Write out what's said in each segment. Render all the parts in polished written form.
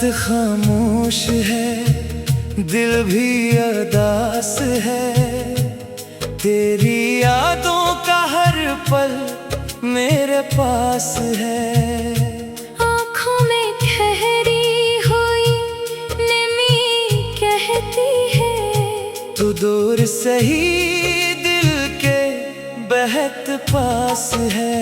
रात खामोश है, दिल भी अदास है। तेरी यादों का हर पल मेरे पास है। आँखों में ठहरी हुई नमी कहती है, तू दूर सही दिल के बेहद पास है।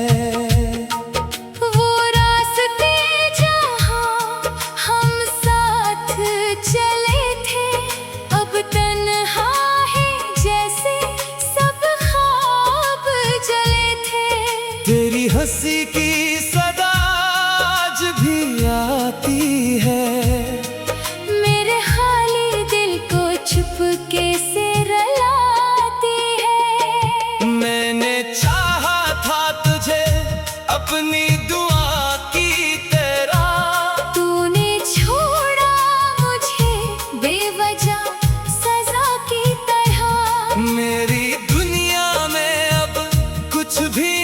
तेरी हंसी की सदा आज भी आती है, मेरे खाली दिल को चुपके से रुलाती है। मैंने चाहा था तुझे अपनी दुआ की तरह, तूने छोड़ा मुझे बेवजह सजा की तरह। मेरी दुनिया में अब कुछ भी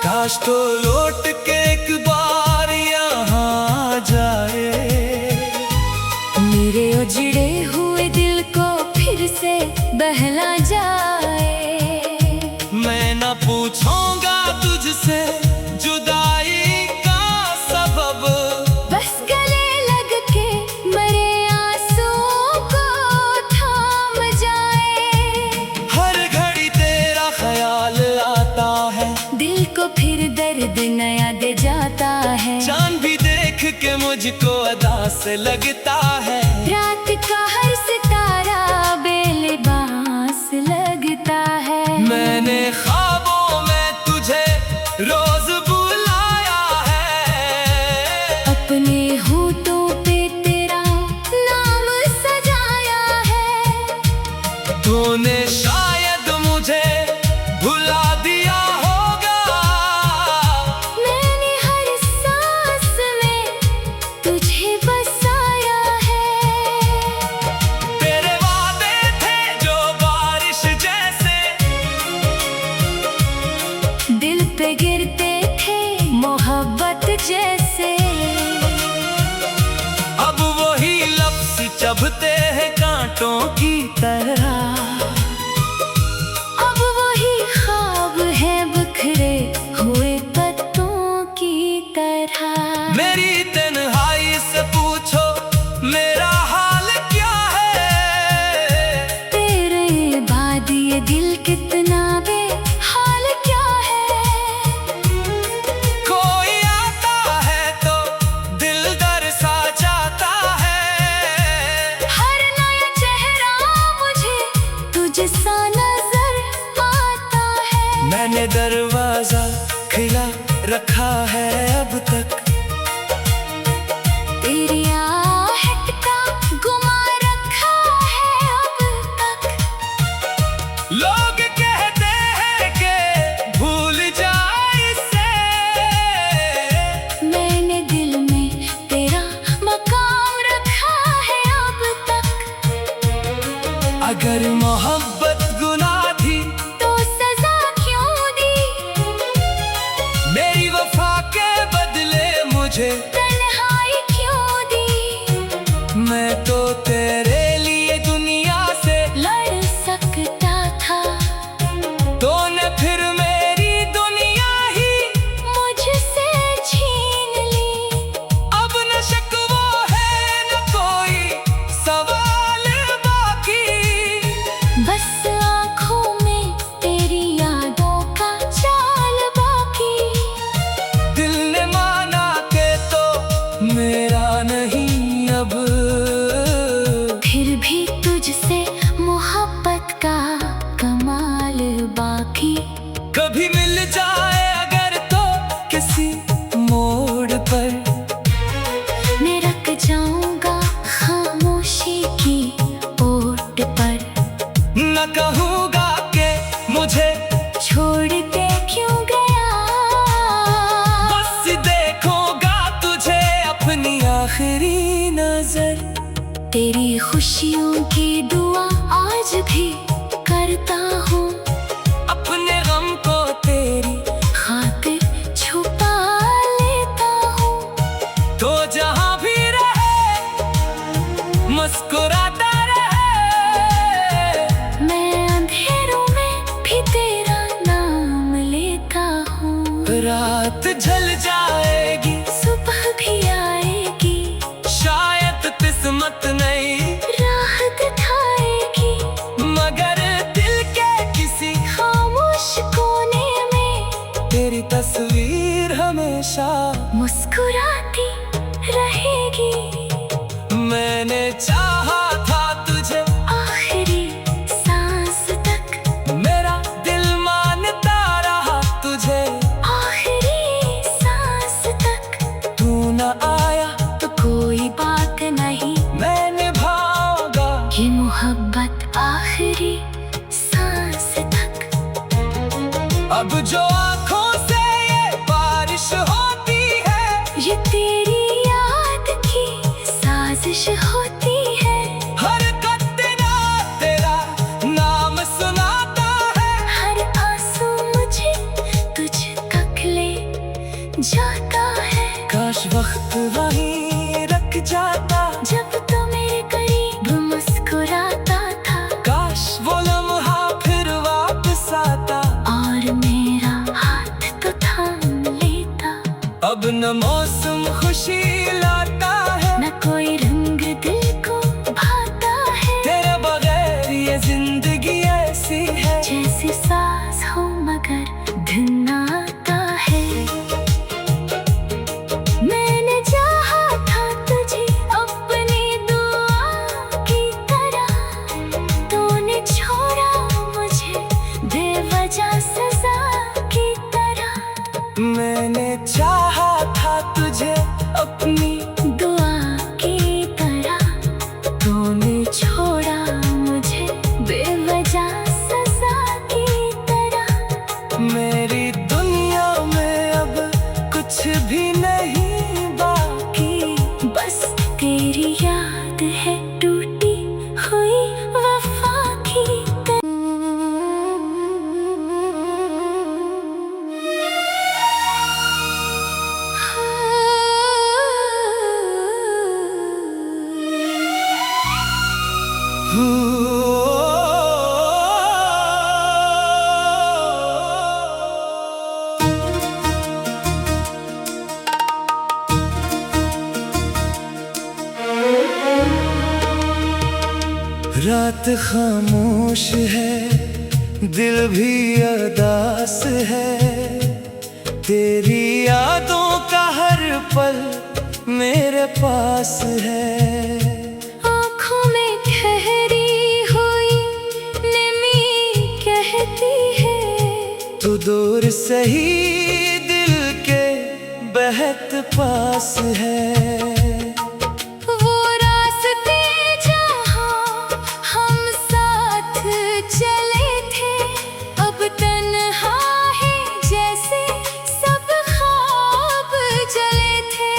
काश तो लौट के एक बार यहाँ आ जाए, मेरे उजड़े हुए दिल को फिर से बहला जाए। मैं न पूछूंगा तुझसे जुदाई का सबब, बस गले लग के मरे आंसुओं को थाम जाए। हर घड़ी तेरा ख्याल आता है, दिल को फिर दर्द नया दे जाता है। चांद भी देख के मुझको अदा से लगता है, रात का हर सितारा बेलिबास लगता है। मैंने ख्वाबों में तुझे रोज बुलाया है, अपने होठों पे तेरा नाम सजाया है। तूने शायद मुझे भुला दिया होगा, मैंने हर सांस में तुझे बसाया है। तेरे वादे थे जो बारिश जैसे, दिल पे गिरते थे मोहब्बत जैसे। अब वही लफ्ज़ चुभते हैं कांटों की तरह, अब वही ख्वाब है बिखरे हुए पत्तों की तरह। मेरी तन्हाई से पूछो मेरा हाल क्या है, तेरे बाद ये दिल कितना बेहाल क्या है। कोई आता है तो दिल दर सा जाता है, हर नया चेहरा मुझे तुझसा नजर आता है। मैंने दरवाजा खुला रखा है अब तक, तेरी आहट का गुमा रखा है अब तक। लोग कहते हैं कि भूल जाए इसे, मैंने दिल में तेरा मकाम रखा है अब तक। अगर मोहब्बत गुनाह थी तो सजा क्यों दी, मेरी वफा के बदले मुझे तन्हाई क्यों दी। मैं तो तेरे लिए दुनिया से लड़ सकता था, तूने फिर मेरी दुनिया ही मुझसे छीन ली। अब न शिकवा है न कोई सवाल बाकी, बस आँखों में तेरी यादों का जाल बाकी। दिल ने माना के तो मेरा नहीं अब, फिर भी तुझसे मोहब्बत का कमाल बाकी। कभी मिल जाए अगर तो किसी मोड़ पर, मैं रख जाऊंगा खामोशी की ओट पर। न कहूँगा कि मुझे छोड़ के क्यों गया, बस देखूंगा तुझे अपनी आखिरी नजर। तेरी खुशियों की दुआ आज भी करता हूँ। रात ढल जाएगी, सुबह भी आएगी, शायद किस्मत नहीं राह दिखाएगी, मगर दिल के किसी खामोश कोने में तेरी तस्वीर हमेशा मुस्कुराती रहेगी। मैंने चाहा था तुझे आखिरी सांस तक, मेरा दिल मानता रहा तुझे, आखिरी सांस तक। तू न आया तो कोई बात नहीं, मैं निभाऊंगा ये मोहब्बत आखिरी सांस तक। अब जो आँखों से ये बारिश होती है, ये तेरी याद की साजिश होती है। हर कतरा तेरा नाम सुनाता है, हर आंसू मुझे तुझ तक ले जाता है। काश वक्त वहीं रख जाता, जब तो मेरे करीब मुस्कुराता था, काश वो लम्हा फिर वापस आता, और मेरा हाथ तो थाम लेता। अब न मौसम खुशी लाता है, न कोई रंग दिल को भाता है, तेरे बगैर ये जिंदगी ऐसी है, जैसे सांस हो मगर दिन आता है। मैंने चाहा था तुझे अपनी दुआ की तरह, तूने छोड़ा मुझे बेवजह सजा की तरह। मैंने चाहा था तुझे अपनी दुआ की तरह, तूने छोड़ा मुझे बेवजह सजा की तरह। मेरी दुनिया में अब कुछ भी नहीं बाकी, बस तेरी याद है टूटी हुई वफा की रात खामोश है, दिल भी अदास है, तेरी यादों का हर पल मेरे पास है। आँखों में ठहरी हुई नमी कहती है, तू दूर सही दिल के बेहद पास है। वो रास्ते जहाँ हम साथ चले थे, अब तन्हा है जैसे सब ख्वाब जले थे।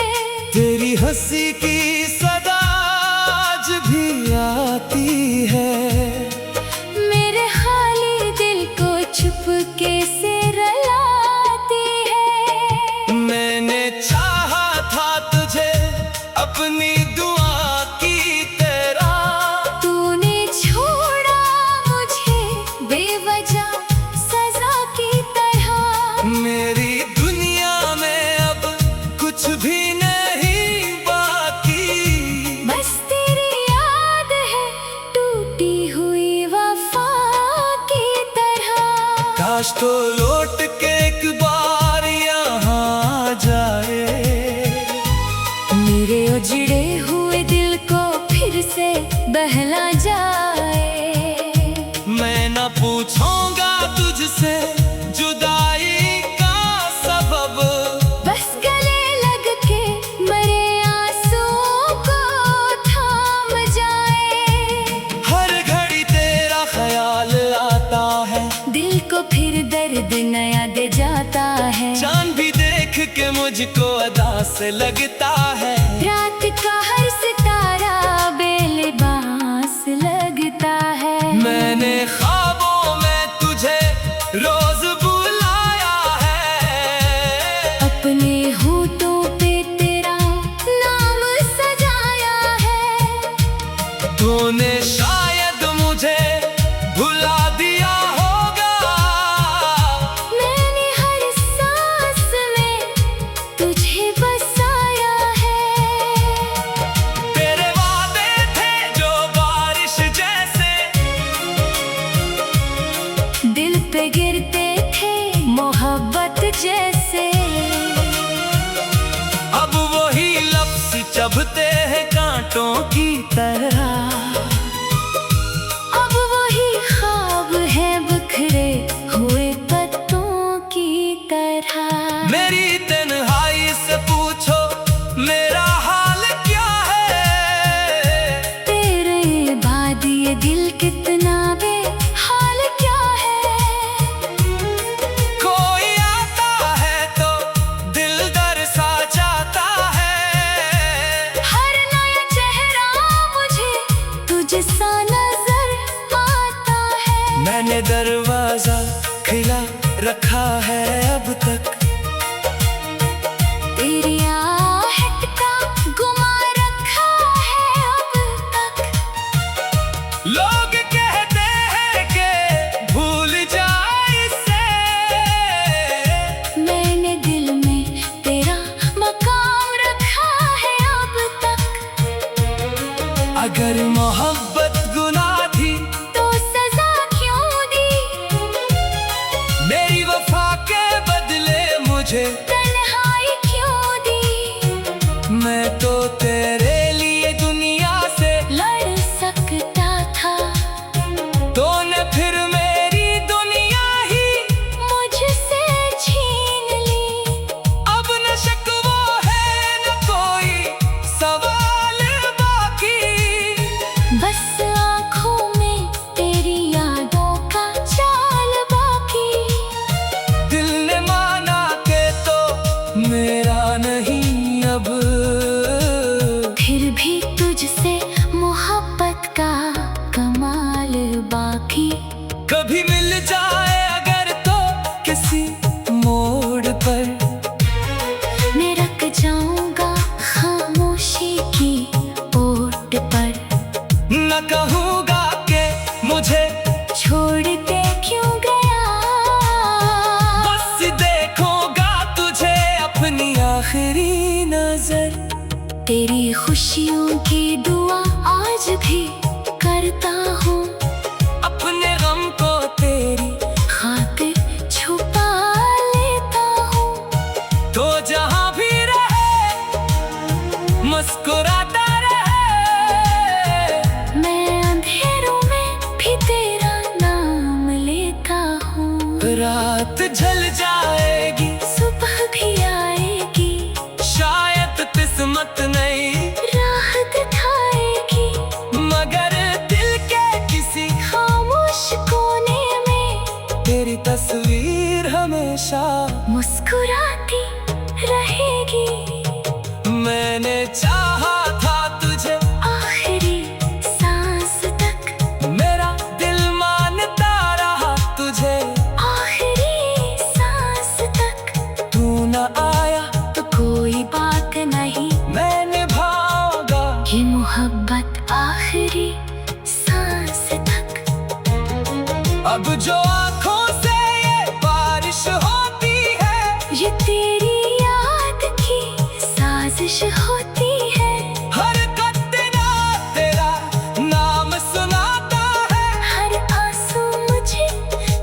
तेरी हंसी की सदा आज भी आती है, मेरे खाली दिल को चुपके से रुलाती है। मैंने चाहा था तुझे अपनी दुआ की तरह, तूने छोड़ा मुझे बेवजह सजा की तरह। मेरी दुनिया में अब कुछ भी नहीं बाकी, बस तेरी याद है टूटी हुई वफा की तरह। काश तो लौट के एक बार यहाँ आ जाए, मेरे उजड़े हुए दिल को फिर से बहला जाए। मैं न पूछूंगा तुझसे जुदाई का सबब, बस गले लग के मरे आंसुओं को थाम जाए। हर घड़ी तेरा ख्याल आता है, दिल को फिर दर्द नया दे जाता है। चांद भी देख के मुझको अदा से लगता है, रात का हर सितारा बेलिबास लगता है। मैंने ख्वाबों में तुझे रोज बुलाया है, अपने होठों पे तेरा नाम सजाया है। तूने शायद मुझे भुला दिया होगा, मैंने हर सांस जैसे। अब वही लफ्ज़ चुभते हैं कांटों की तरह। अब वही ख्वाब है बिखरे हुए पत्तों की तरह। मेरी तन्हाई से पूछो मेरा हाल क्या है। तेरे बाद ये दिल कितना बेहाल क्या है। कोई आता है तो दिल दर सा जाता है। हर नया चेहरा मुझे तुझसा नजर आता है। मैंने दरवाजा खिला रखा है अब तक। तेरी आहट का गुमा रखा है अब तक। लोग कहते हैं कि भूल जाए इसे। मैंने दिल में तेरा मकाम रखा है अब तक। अगर मोहब्बत गुनाह थी तो सजा क्यों दी। मेरी वफा के बदले मुझे तन्हाई क्यों दी। मैं तो तेरे लिए दुनिया से लड़ सकता था। तूने फिर मेरी दुनिया ही मुझसे छीन ली। अब न शिकवा है न कोई सवाल बाकी। बस आँखों में तेरी यादों का जाल बाकी। दिल ने माना के तो मेरा नहीं अब। फिर भी तुझसे मोहब्बत का कमाल बाकी। कभी मिल जाए अगर तो किसी मोड़ पर। मैं रख जाऊंगा खामोशी की ओट पर। न कहूँगा कि मुझे छोड़ते क्यों गया। बस देखूंगा तुझे अपनी आखिरी नजर। तेरी खुशियों की दुआ आज भी करता हूँ। अपने गम को तेरी खातिर छुपा लेता हूँ। तो जहाँ भी रहे मुस्कुराता रहे। मैं अंधेरों में भी तेरा नाम लेता हूँ। रात ढल जाएगी सुबह भी आएगी। शायद किस्मत नहीं राह दिखाएगी। मगर दिल के किसी खामोश कोने में तेरी तस्वीर हमेशा मुस्कुराती रहेगी। मैंने चाहा था तुझे आखिरी सांस तक। मेरा दिल मानता रहा तुझे। आखिरी सांस तक। तू न आया तो कोई बात नहीं। मैं निभाऊंगा ये मोहब्बत आखिरी सांस तक। अब जो आँखों से ये बारिश होती है। ये तेरी याद की साजिश होती है। हर कतरा तेरा नाम सुनाता है। हर आंसू मुझे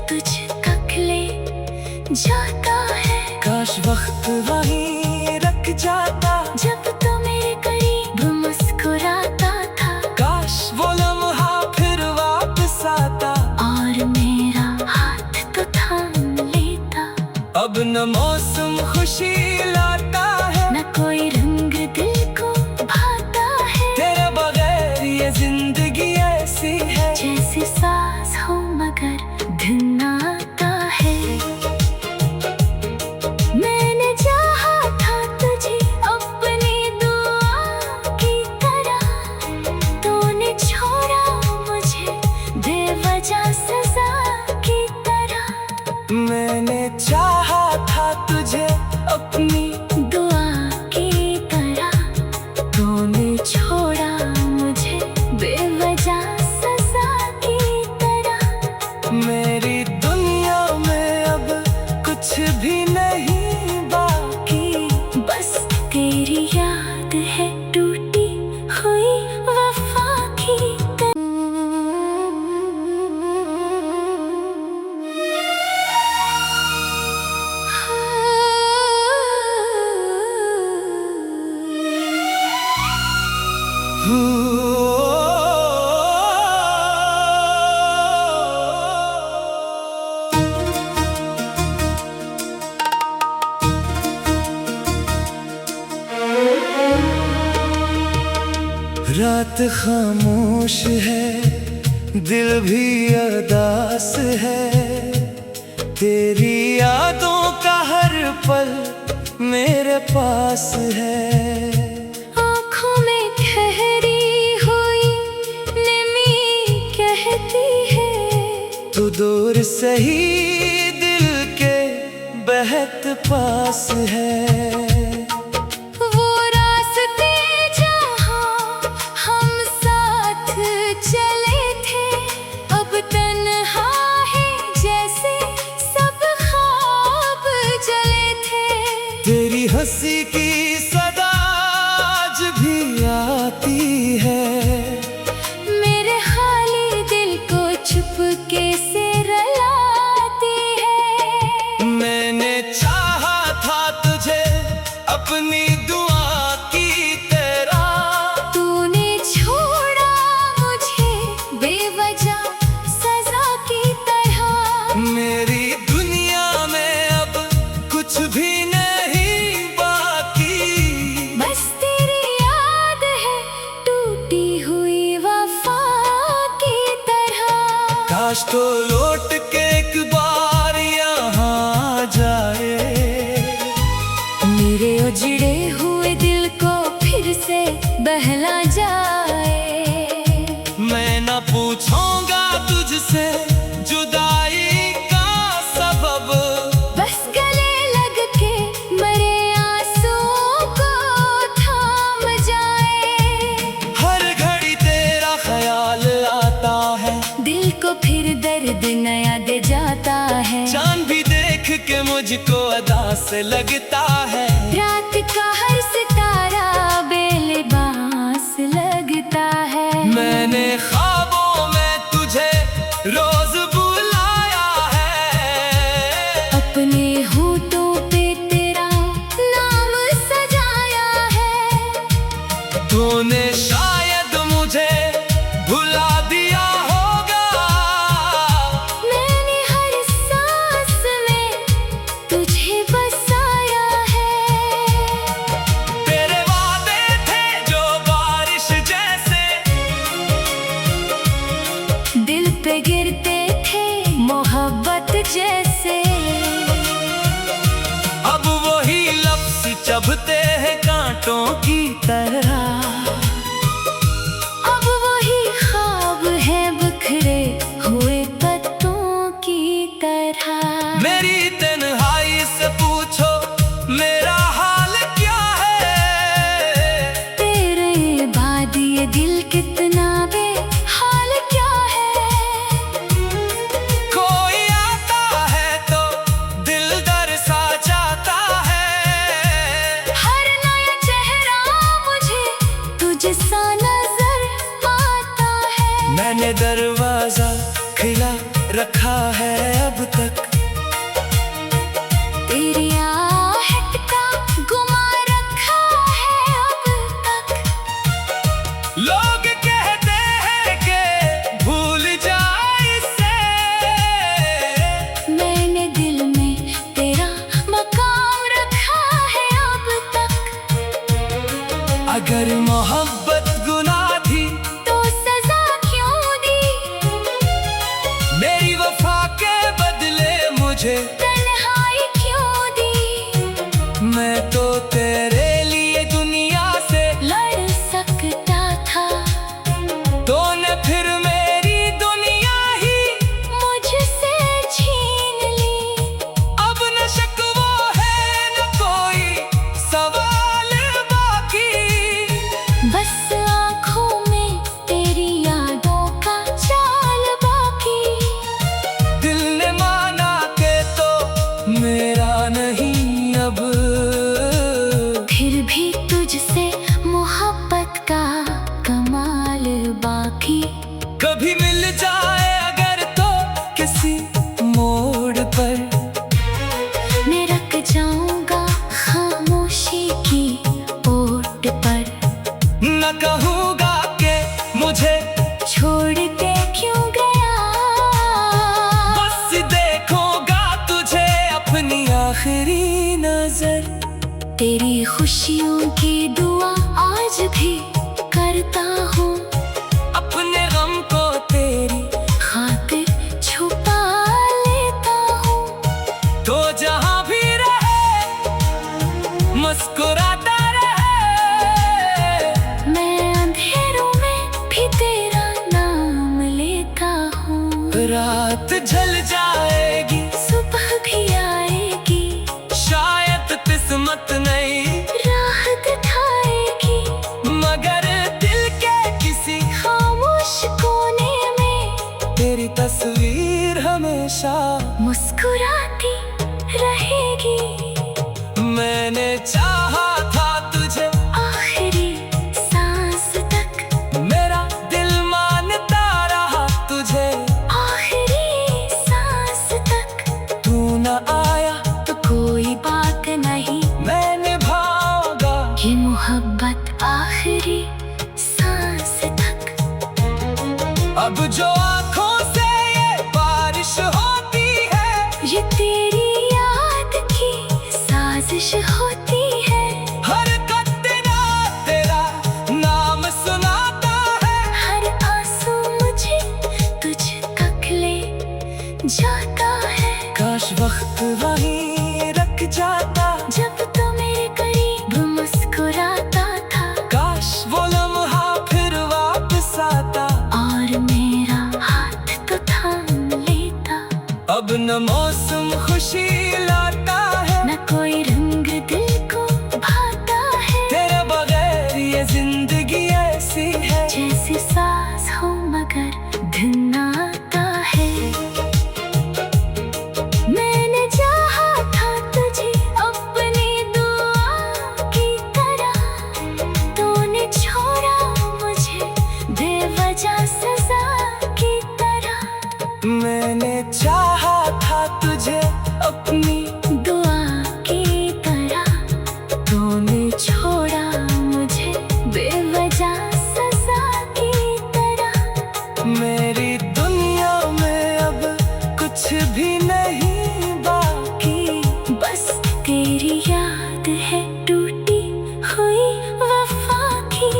तुझ तक ले जाता है। काश वक्त वहीं रख जाता। जब तो मेरे करीब मुस्कुराता था। काश वो लम्हा फिर वापस आता। और मेरा हाथ तो थाम लेता। अब न मौसम खुशी लाता है न कोई रंग दिल को भाता है। तेरे बगैर ये जिंदगी ऐसी है जैसे सास हो मगर धुन आता है। मैंने चाहा था तुझे अपनी दुआ की तरह। तूने छोड़ा मुझे बेवजह सजा की तरह। मैंने चाहा था तुझे अपनी दुआ की तरह। तूने छोड़ा मुझे बेवजह सजा की तरह। मेरी दुनिया में अब कुछ भी नहीं बाकी। बस तेरी याद है टूटी हुई वफा की। हाँ। रात खामोश है, दिल भी उदास है। तेरी यादों का हर पल मेरे पास है। आँखों में ठहरी हुई नमी कहती है, तू दूर सही दिल के बेहद पास है। वो रास्ते जहाँ हम साथ चले थे, अब तन्हा है जैसे सब ख्वाब जले थे। तेरी हंसी की सदा आज भी आती है, मेरे खाली दिल को चुपके से रुलाती है। मैंने चाहा था तुझे अपनी दुआ की तरह, तूने छोड़ा मुझे बेवजह सजा की तरह। मेरी दुनिया में अब कुछ भी नहीं बाकी, बस तेरी याद है टूटी हुई वफा की तरह। काश तो लौट के एक बार यहाँ आ जाए, मेरे उजड़े हुए दिल को फिर से बहला जाए। मैं न पूछूंगा तुझसे जुदाई का सबब, बस गले लग के मरे आंसुओं को थाम जाए। हर घड़ी तेरा ख्याल आता है, दिल को फिर दर्द नया दे जाता है। चांद भी देख के मुझको अदा से लगता है। रात का हर सितारा बेलिबास लगता है। मैंने ख्वाबों में तुझे रोज बुलाया है, अपने होठों पे तेरा नाम सजाया है। तूने शायद मुझे भुला दिया होगा, मैंने हर सांस में तुझे बसाया है। तेरे वादे थे जो बारिश जैसे, दिल पे गिरते थे मोहब्बत जैसे। अब वही लफ्ज़ चुभते हैं कांटों की तरह। अब वही ख्वाब है बिखरे हुए पत्तों की तरह। मेरी तन्हाई से पूछो मेरा हाल क्या है, तेरे बाद ये दिल कितना बेहाल क्या है। कोई आता है तो दिल दर सा जाता है। हर नया चेहरा मुझे तुझसा नजर आता है। मैंने दरवाजा खिला रखा है अब तक, तेरी आहट का गुमा रखा है अब तक। लोग कहते हैं कि भूल जाए इसे, मैंने दिल में तेरा मकाम रखा है अब तक। अगर मोहब्बत गुनाह थी तो सजा क्यों दी, मेरी वफा के बदले मुझे तन्हाई क्यों दी। मैं तो तेरे लिए दुनिया से लड़ सकता था, तूने फिर मेरी दुनिया ही मुझसे छीन ली। अब न शिकवा है न कोई सवाल बाकी, बस आँखों में तेरी यादों का जाल बाकी। दिल ने माना के तो मेरा नहीं अब, फिर भी तुझसे मोहब्बत का कमाल बाकी। कभी मिल जाए अगर तो किसी मोड़ पर, मैं रख जाऊंगा खामोशी की ओट पर। न कहूँगा कि मुझे छोड़ के क्यों गया, बस देखूंगा तुझे अपनी आखिरी नजर। तेरी खुशियों की दुआ आज भी कर करता हूँ, अपने गम को तेरी खातिर छुपा लेता हूँ। तो जहाँ भी रहे मुस्कुराता रहे, मैं अंधेरों में भी तेरा नाम लेता हूँ। रात ढल जाएगी, सुबह भी आएगी, शायद किस्मत नहीं राह दिखाएगी, मगर दिल के किसी खामोश कोने में तेरी तस्वीर हमेशा मुस्कुराती रहेगी। मैंने चाहा था तुझे आखिरी सांस तक, मेरा दिल मानता रहा तुझे, आखिरी सांस तक। तू न आया तो कोई बात नहीं, मैं निभाऊंगा ये मोहब्बत आखिरी सांस तक। अब जो आँखों से ये बारिश होती है, ये तेरी याद की साजिश होती है। हर कतरा तेरा नाम सुनाता है, हर आंसू मुझे तुझ तक ले जाता है। काश वक्त वहीं रख जाता, जब तो मेरे करीब मुस्कुराता था, काश वो लम्हा फिर वापस आता, और मेरा हाथ तो थाम लेता। अब न मौसम खुशी लाता है, न कोई रंग दिल को भाता है, तेरे बगैर ये जिंदगी ऐसी है जैसे सास हो मगर दिन आता है। मैंने चाहा था तुझे अपनी दुआ की तरह, तूने छोड़ा मुझे बेवजह सजा की तरह। मैंने चाहा था तुझे अपनी दुआ की तरह, तूने छोड़ा मुझे बेवजह सजा की तरह। मेरी दुनिया में अब कुछ भी नहीं बाकी, बस तेरी याद है टूटी हुई वफा की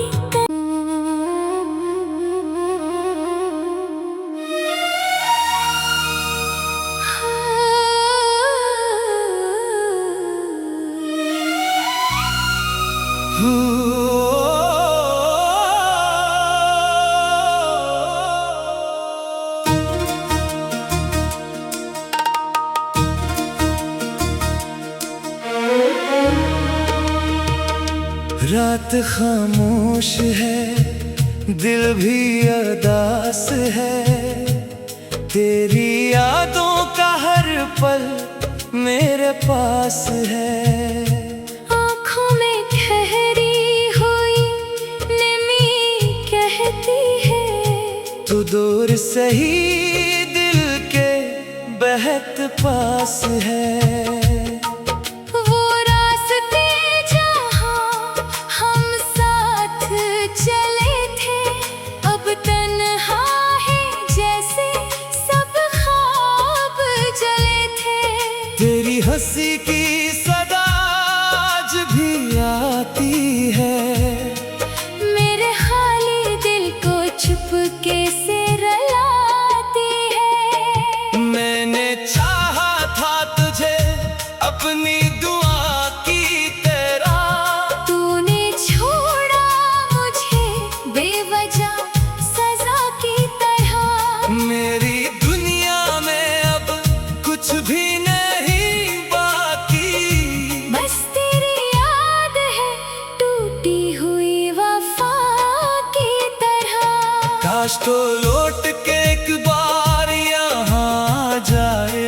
रात खामोश है, दिल भी अदास है, तेरी यादों का हर पल मेरे पास है। आँखों में ठहरी हुई नमी कहती है, तू दूर सही दिल के बेहद पास है। वो रास्ते जहाँ हम साथ चले थे, अब तन्हा है जैसे सब ख्वाब जले थे। तेरी हंसी की सदा आज भी आती है, मेरे खाली दिल को चुपके से रुलाती है। मैंने चाहा था तुझे अपनी दुआ की तरह, तूने छोड़ा मुझे बेवजह सजा की तरह। मेरी दुनिया में अब कुछ भी नहीं बाकी, बस तेरी याद है टूटी हुई वफा की तरह। काश तो लौट के एक बार यहाँ आ जाए,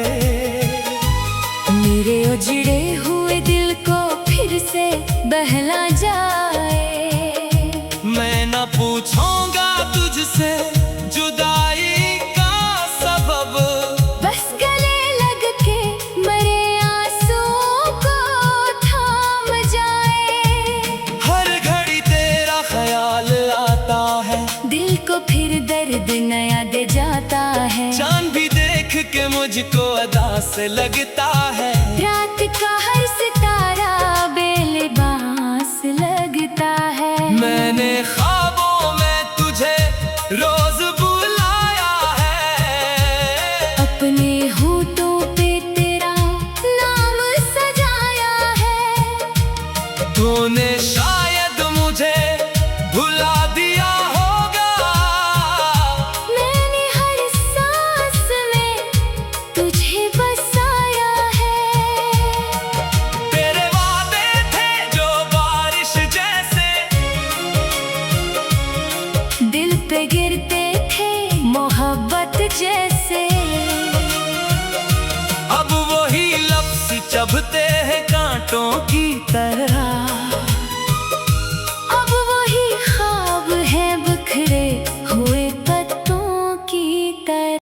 मेरे उजड़े हुए दिल को फिर से बहला जाए। मैं न पूछूंगा तुझसे जुदाई का सबब, बस गले लग के मरे आंसुओं को थाम जाए। हर घड़ी तेरा ख्याल आता है, दिल को फिर दर्द नया दे जाता है। चांद भी देख के मुझको अदा से लगता है, रात का हर सितारा बेलिबास लगता है। मैंने ख्वाबों तूने शायद मुझे भुला दिया होगा। मैंने हर सांस में तुझे बसाया है। तेरे वादे थे जो बारिश जैसे, दिल पे गिरते थे मोहब्बत जैसे। अब वही लफ्ज़ चुभते हैं कांटों की तरह।